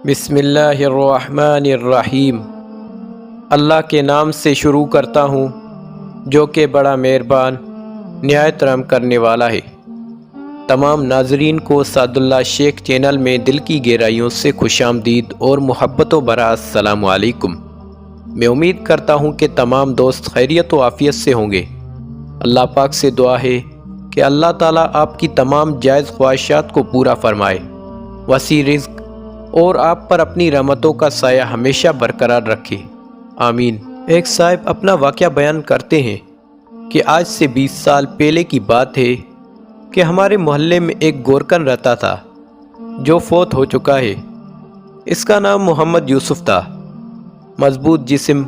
बिस्मिल्लाहिर्रहमानिर्रहीम। अल्लाह के नाम से शुरू करता हूँ जो कि बड़ा मेहरबान निहायत रहम करने वाला है। तमाम नाजरीन को सादुल्लाह शेख चैनल में दिल की गहराइयों से खुशामदीद और मोहब्बतों भरा अस्सलामु अलैकुम। मैं उम्मीद करता हूँ कि तमाम दोस्त खैरियत व आफ़ियत से होंगे। अल्लाह पाक से दुआ है कि अल्लाह ताला आपकी तमाम जायज़ ख्वाहिशात को पूरा फरमाए, वसी रिज़्क़ और आप पर अपनी रहमतों का साया हमेशा बरकरार रखे, आमीन। एक साहिब अपना वाक़या बयान करते हैं कि आज से 20 साल पहले की बात है कि हमारे मोहल्ले में एक गोरकन रहता था जो फौत हो चुका है। इसका नाम मोहम्मद यूसुफ था। मजबूत जिस्म,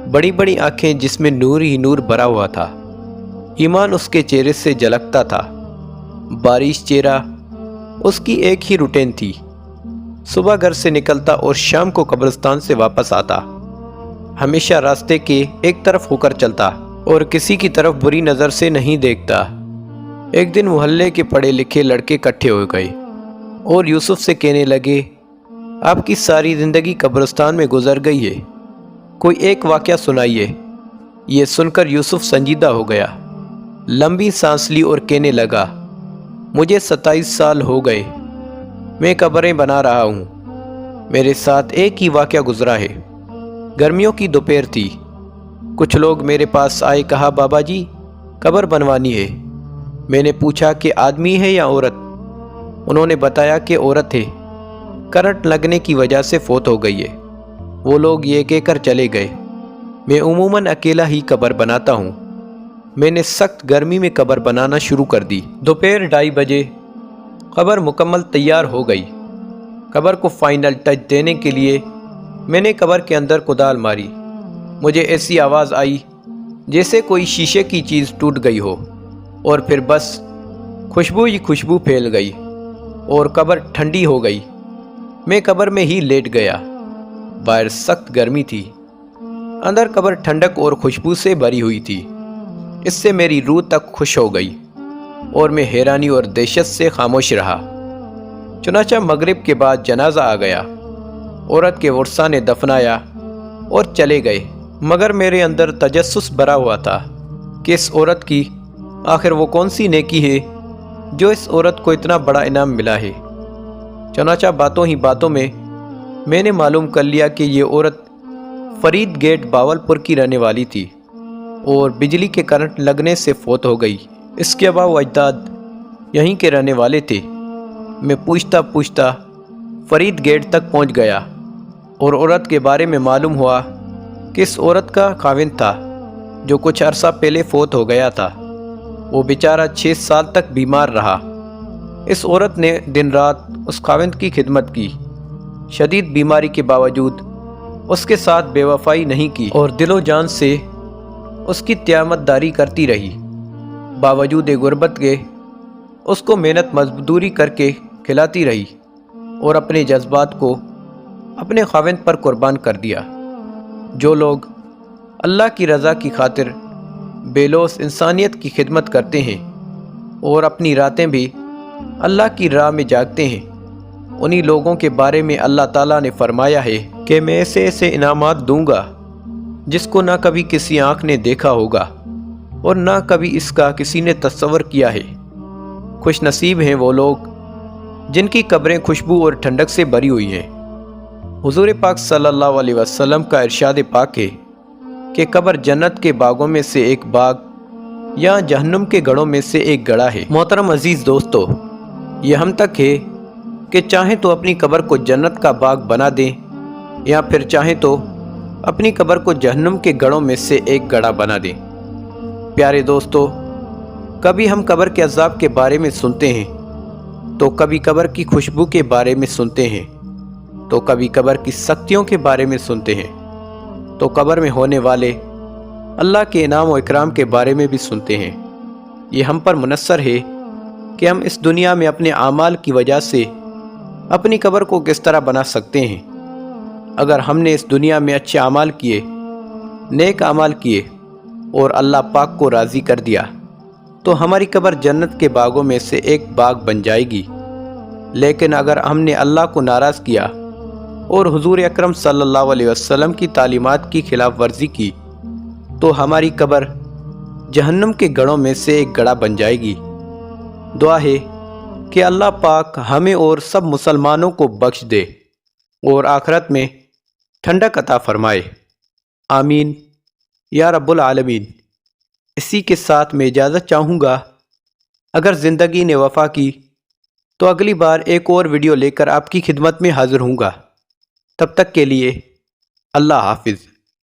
बड़ी बड़ी आँखें जिसमें नूर ही नूर भरा हुआ था। ईमान उसके चेहरे से झलकता था। बारिश चेहरा, उसकी एक ही रूटीन थी। सुबह घर से निकलता और शाम को कब्रिस्तान से वापस आता। हमेशा रास्ते के एक तरफ होकर चलता और किसी की तरफ बुरी नज़र से नहीं देखता। एक दिन मोहल्ले के पढ़े लिखे लड़के इकट्ठे हो गए और यूसुफ से कहने लगे, आपकी सारी ज़िंदगी कब्रिस्तान में गुजर गई है, कोई एक वाक़या सुनाइए। ये सुनकर यूसुफ संजीदा हो गया, लंबी सांस ली और कहने लगा, मुझे 27 साल हो गए, मैं कब्रें बना रहा हूँ। मेरे साथ एक ही वाक़या गुजरा है। गर्मियों की दोपहर थी। कुछ लोग मेरे पास आए, कहा, बाबा जी कब्र बनवानी है। मैंने पूछा कि आदमी है या औरत? उन्होंने बताया कि औरत है, करंट लगने की वजह से फौत हो गई है। वो लोग ये कहकर चले गए। मैं उमूमन अकेला ही कब्र बनाता हूँ। मैंने सख्त गर्मी में कब्र बनाना शुरू कर दी। दोपहर 2:30 बजे कब्र मुकम्मल तैयार हो गई। कब्र को फाइनल टच देने के लिए मैंने कब्र के अंदर कुदाल मारी। मुझे ऐसी आवाज़ आई जैसे कोई शीशे की चीज़ टूट गई हो, और फिर बस खुशबू ही खुशबू फैल गई और कब्र ठंडी हो गई। मैं कब्र में ही लेट गया। बाहर सख्त गर्मी थी, अंदर कब्र ठंडक और खुशबू से भरी हुई थी। इससे मेरी रूह तक खुश हो गई और मैं हैरानी और दहशत से खामोश रहा। चुनाचा मगरिब के बाद जनाजा आ गया। औरत के वर्सा ने दफनाया और चले गए, मगर मेरे अंदर तजस्सुस भरा हुआ था कि इस औरत की आखिर वो कौन सी नेकी है जो इस औरत को इतना बड़ा इनाम मिला है। चुनाचा बातों ही बातों में मैंने मालूम कर लिया कि ये औरत फरीद गेट बावलपुर की रहने वाली थी और बिजली के करंट लगने से फौत हो गई। इसके अबा व अजदाद यहीं के रहने वाले थे। मैं पूछता पूछता फरीद गेट तक पहुंच गया और औरत के बारे में मालूम हुआ कि इस औरत का खाविंद था जो कुछ अरसा पहले फौत हो गया था। वो बेचारा 6 साल तक बीमार रहा। इस औरत ने दिन रात उस खाविंद की खिदमत की। शदीद बीमारी के बावजूद उसके साथ बेवफाई नहीं की और दिलो जान से उसकी त्यामतदारी करती रही। बावजूद गुर्बत के उसको मेहनत मजदूरी करके खिलाती रही और अपने जज्बात को अपने खाविंद पर कुर्बान कर दिया। जो लोग अल्लाह की रज़ा की खातिर बेलौस इंसानियत की खिदमत करते हैं और अपनी रातें भी अल्लाह की राह में जागते हैं, उन्हीं लोगों के बारे में अल्लाह ताला ने फरमाया है कि मैं ऐसे ऐसे इनामात दूंगा जिसको ना कभी किसी आँख ने देखा होगा और ना कभी इसका किसी ने तस्वर किया है। खुश नसीब हैं वो लोग जिनकी कब्रें खुशबू और ठंडक से भरी हुई हैं। हुजूर पाक सल्लल्लाहु अलैहि वसल्लम का इरशाद पाक है कि कब्र जन्नत के बागों में से एक बाग या जहन्नुम के गढ़ों में से एक गढ़ा है। मोहतरम अजीज़ दोस्तों, ये हम तक है कि चाहें तो अपनी कब्र को जन्नत का बाग बना दें या फिर चाहें तो अपनी कब्र को जहन्नुम के गढ़ों में से एक गढ़ा बना दें। प्यारे दोस्तों, कभी हम कब्र के अज़ाब के बारे में सुनते हैं तो कभी कब्र की खुशबू के बारे में सुनते हैं, तो कभी कब्र की सख्तियों के बारे में सुनते हैं, तो कब्र में होने वाले अल्लाह के इनाम व इकराम के बारे में भी सुनते हैं। ये हम पर मुनस्सर है कि हम इस दुनिया में अपने आमाल की वजह से अपनी कब्र को किस तरह बना सकते हैं। अगर हमने इस दुनिया में अच्छे आमाल किए, नेक आमाल किए और अल्लाह पाक को राज़ी कर दिया तो हमारी कब्र जन्नत के बागों में से एक बाग बन जाएगी। लेकिन अगर हमने अल्लाह को नाराज़ किया اور حضور اکرم صلی اللہ علیہ وسلم کی تعلیمات کی خلاف ورزی کی تو ہماری قبر جہنم کے گڑھوں میں سے ایک گڑھا بن جائے گی۔ دعا ہے کہ اللہ پاک ہمیں اور سب مسلمانوں کو بخش دے اور آخرت میں ٹھنڈک عطا فرمائے، آمین یا رب العالمین۔ اسی کے ساتھ میں اجازت چاہوں گا، اگر زندگی نے وفا کی تو اگلی بار ایک اور ویڈیو لے کر آپ کی خدمت میں حاضر ہوں گا۔ تب تک کے لیے اللہ حافظ۔